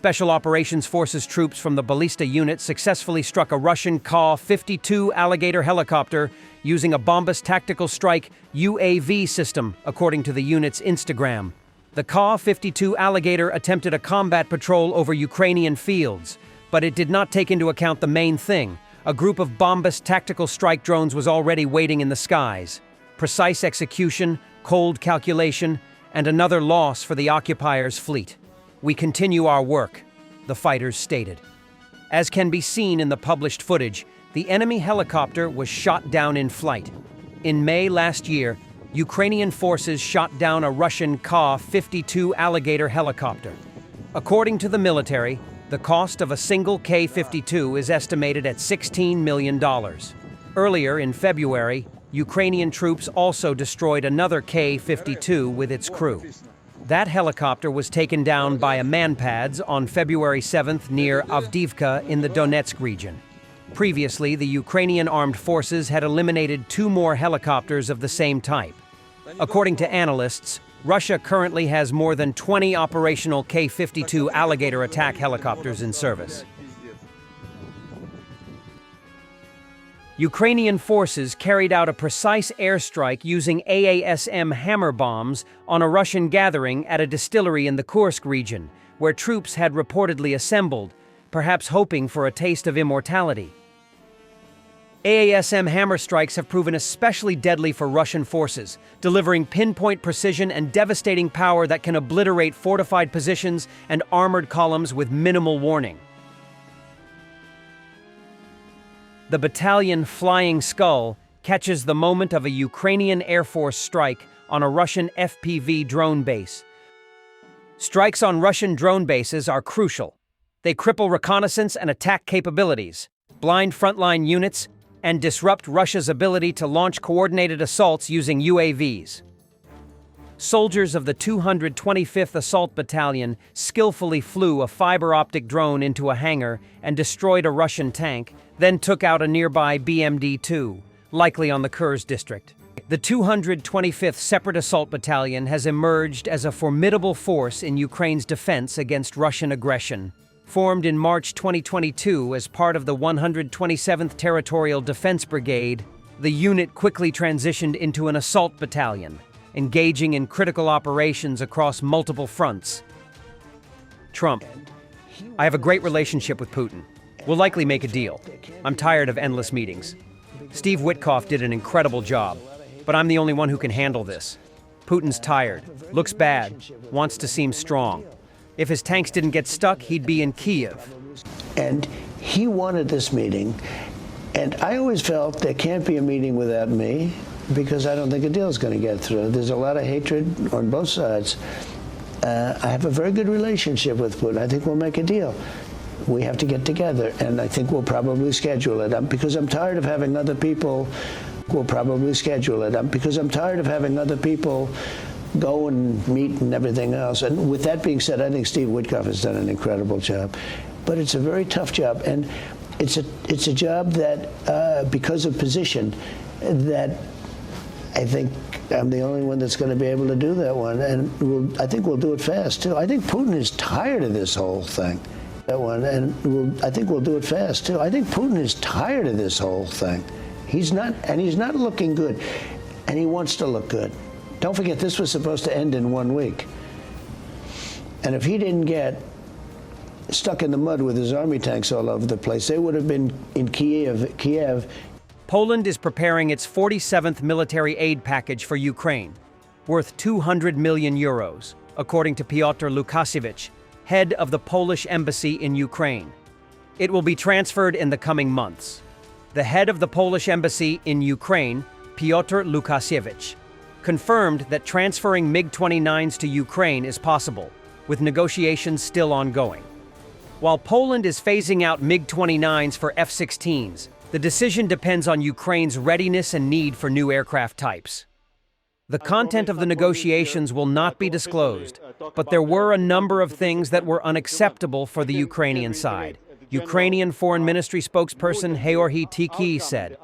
Special Operations Forces troops from the Ballista unit successfully struck a Russian KA-52 Alligator helicopter using a Bombas Tactical Strike UAV system, according to the unit's Instagram. The KA-52 Alligator attempted a combat patrol over Ukrainian fields, but it did not take into account the main thing. A group of Bombas Tactical Strike drones was already waiting in the skies. Precise execution, cold calculation, and another loss for the occupiers' fleet. "We continue our work," the fighters stated. As can be seen in the published footage, the enemy helicopter was shot down in flight. In May last year, Ukrainian forces shot down a Russian KA-52 Alligator helicopter. According to the military, the cost of a single K-52 is estimated at $16 million. Earlier in February, Ukrainian troops also destroyed another K-52 with its crew. That helicopter was taken down by a manpads on February 7th near Avdiivka in the Donetsk region. Previously, the Ukrainian armed forces had eliminated 2 more helicopters of the same type. According to analysts, Russia currently has more than 20 operational K-52 Alligator attack helicopters in service. Ukrainian forces carried out a precise airstrike using AASM hammer bombs on a Russian gathering at a distillery in the Kursk region, where troops had reportedly assembled, perhaps hoping for a taste of immortality. AASM hammer strikes have proven especially deadly for Russian forces, delivering pinpoint precision and devastating power that can obliterate fortified positions and armored columns with minimal warning. The battalion Flying Skull catches the moment of a Ukrainian Air Force strike on a Russian FPV drone base. Strikes on Russian drone bases are crucial. They cripple reconnaissance and attack capabilities, blind frontline units, and disrupt Russia's ability to launch coordinated assaults using UAVs. Soldiers of the 225th Assault Battalion skillfully flew a fiber-optic drone into a hangar and destroyed a Russian tank, then took out a nearby BMD-2, likely on the Kursk district. The 225th Separate Assault Battalion has emerged as a formidable force in Ukraine's defense against Russian aggression. Formed in March 2022 as part of the 127th Territorial Defense Brigade, the unit quickly transitioned into an assault battalion, engaging in critical operations across multiple fronts. Trump: "I have a great relationship with Putin. We'll likely make a deal. I'm tired of endless meetings. Steve Witkoff did an incredible job, but I'm the only one who can handle this. Putin's tired, looks bad, wants to seem strong. If his tanks didn't get stuck, he'd be in Kyiv." And he wanted this meeting, and I always felt there can't be a meeting without me, because I don't think a deal is going to get through. There's a lot of hatred on both sides. I have a very good relationship with Putin. I think we'll make a deal. We have to get together, and I think we'll probably schedule it. Because I'm tired of having other people. We'll probably schedule it. Because I'm tired of having other people go and meet and everything else. And with that being said, I think Steve Witkoff has done an incredible job. But it's a very tough job, and it's a job that, because of position, that I think I'm the only one that's going to be able to do that one, and I think we'll do it fast too. I think Putin is tired of this whole thing. I think we'll do it fast too. I think Putin is tired of this whole thing. He's not looking good, and he wants to look good. Don't forget, this was supposed to end in 1 week, and if he didn't get stuck in the mud with his army tanks all over the place, they would have been in Kiev. Poland is preparing its 47th military aid package for Ukraine, worth 200 million euros, according to Piotr Lukasiewicz, head of the Polish embassy in Ukraine. It will be transferred in the coming months. The head of the Polish embassy in Ukraine, Piotr Lukasiewicz, confirmed that transferring MiG-29s to Ukraine is possible, with negotiations still ongoing. While Poland is phasing out MiG-29s for F-16s, the decision depends on Ukraine's readiness and need for new aircraft types. The content of the negotiations will not be disclosed, but there were a number of things that were unacceptable for the Ukrainian side. Ukrainian Foreign Ministry spokesperson Georgy Tiki said,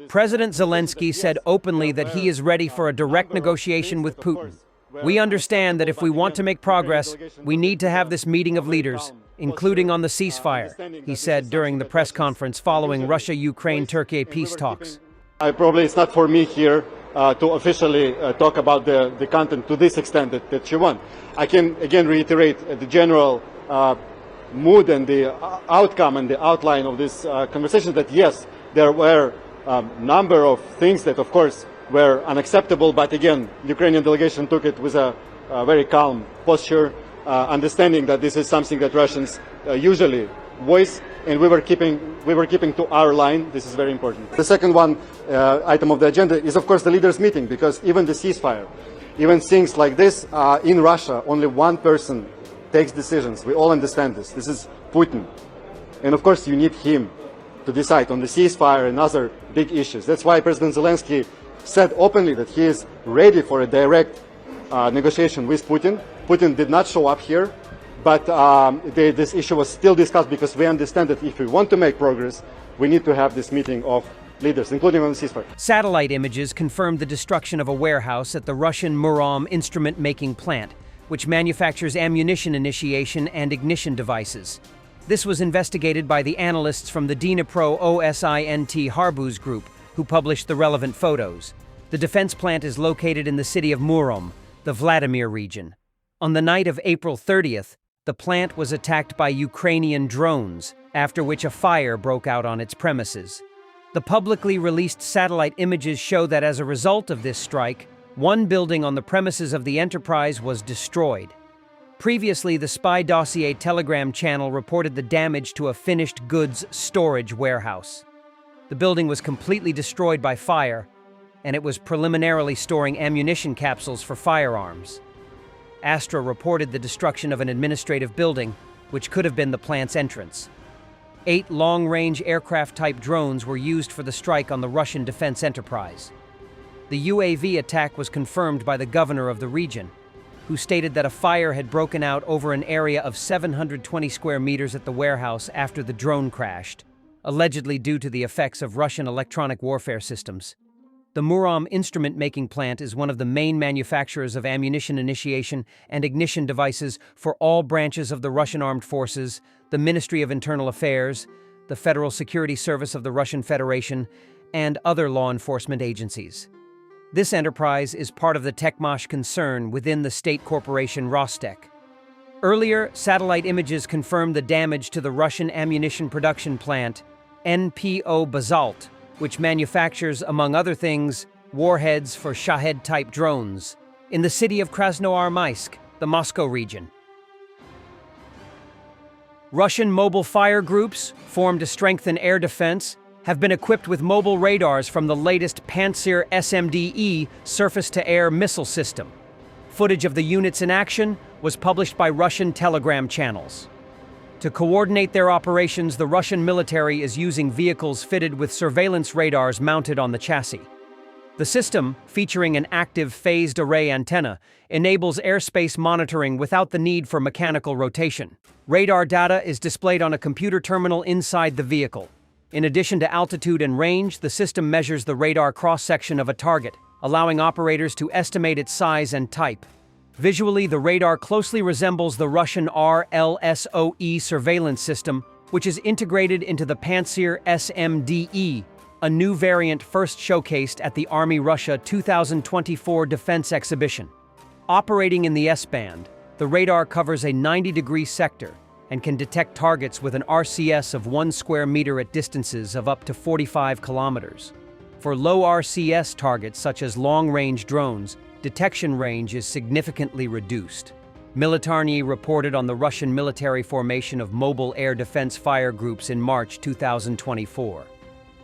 "President Zelensky said openly that he is ready for a direct negotiation with Putin. We understand that if we want to make progress, we need to have this meeting of leaders, including on the ceasefire, he said during the press conference following Russia-Ukraine-Turkey peace talks. Probably it's not for me here to officially talk about the content to this extent that you want. I can again reiterate the general mood and the outcome and the outline of this conversation, that yes, there were a number of things that of course were unacceptable, but again, the Ukrainian delegation took it with a very calm posture, understanding that this is something that Russians usually voice, and we were keeping to our line. This is very important. The second item of the agenda is of course the leaders' meeting, because even the ceasefire, even things like this, in Russia, only one person takes decisions. We all understand this. This is Putin. And of course you need him to decide on the ceasefire and other big issues. That's why President Zelensky said openly that he is ready for a direct negotiation with Putin. Putin did not show up here, but this issue was still discussed, because we understand that if we want to make progress, we need to have this meeting of leaders, including on the ceasefire. Satellite images confirmed the destruction of a warehouse at the Russian Murom instrument-making plant, which manufactures ammunition initiation and ignition devices. This was investigated by the analysts from the Dnipro OSINT Harbuz group, who published the relevant photos. The defense plant is located in the city of Murom, the Vladimir region. On the night of April 30th, the plant was attacked by Ukrainian drones, after which a fire broke out on its premises. The publicly released satellite images show that as a result of this strike, one building on the premises of the enterprise was destroyed. Previously, the spy dossier Telegram channel reported the damage to a finished goods storage warehouse. The building was completely destroyed by fire, and it was preliminarily storing ammunition capsules for firearms. Astra reported the destruction of an administrative building, which could have been the plant's entrance. 8 long-range aircraft-type drones were used for the strike on the Russian defense enterprise. The UAV attack was confirmed by the governor of the region, who stated that a fire had broken out over an area of 720 square meters at the warehouse after the drone crashed, allegedly due to the effects of Russian electronic warfare systems. The Murom instrument-making plant is one of the main manufacturers of ammunition initiation and ignition devices for all branches of the Russian Armed Forces, the Ministry of Internal Affairs, the Federal Security Service of the Russian Federation, and other law enforcement agencies. This enterprise is part of the Techmash concern within the state corporation Rostec. Earlier, satellite images confirmed the damage to the Russian ammunition production plant, NPO Basalt, which manufactures, among other things, warheads for Shahed-type drones, in the city of Krasnoarmysk, the Moscow region. Russian mobile fire groups, formed to strengthen air defense, have been equipped with mobile radars from the latest Pantsir-S surface-to-air missile system. Footage of the units in action was published by Russian Telegram channels. To coordinate their operations, the Russian military is using vehicles fitted with surveillance radars mounted on the chassis. The system, featuring an active phased array antenna, enables airspace monitoring without the need for mechanical rotation. Radar data is displayed on a computer terminal inside the vehicle. In addition to altitude and range, the system measures the radar cross-section of a target, allowing operators to estimate its size and type. Visually, the radar closely resembles the Russian RLSOE surveillance system, which is integrated into the Pantsir-S, a new variant first showcased at the Army Russia 2024 Defense Exhibition. Operating in the S-band, the radar covers a 90-degree sector and can detect targets with an RCS of 1 square meter at distances of up to 45 kilometers. For low RCS targets such as long-range drones, detection range is significantly reduced. Militarny reported on the Russian military formation of mobile air defense fire groups in March 2024.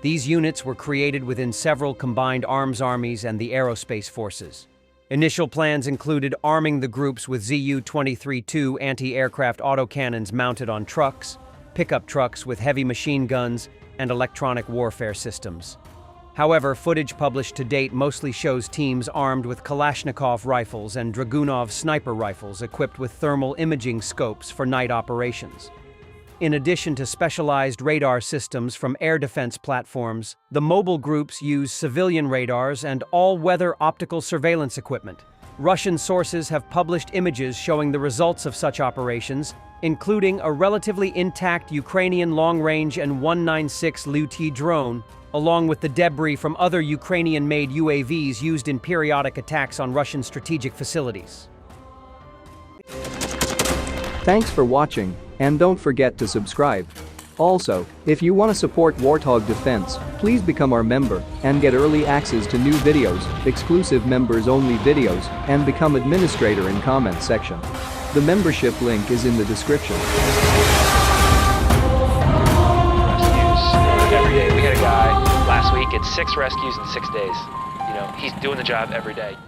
These units were created within several combined arms armies and the aerospace forces. Initial plans included arming the groups with Zu-23-2 anti-aircraft autocannons mounted on trucks, pickup trucks with heavy machine guns, and electronic warfare systems. However, footage published to date mostly shows teams armed with Kalashnikov rifles and Dragunov sniper rifles equipped with thermal imaging scopes for night operations. In addition to specialized radar systems from air defense platforms, the mobile groups use civilian radars and all-weather optical surveillance equipment. Russian sources have published images showing the results of such operations, including a relatively intact Ukrainian long-range and 196 LUT drone, along with the debris from other Ukrainian-made UAVs used in periodic attacks on Russian strategic facilities. Thanks for watching, and don't forget to subscribe. Also, if you want to support Warthog Defense, please become our member and get early access to new videos, exclusive members-only videos, and become administrator in comment section. The membership link is in the description. Rescues every day. We had a guy last week, it's 6 rescues in 6 days. You know, he's doing the job every day.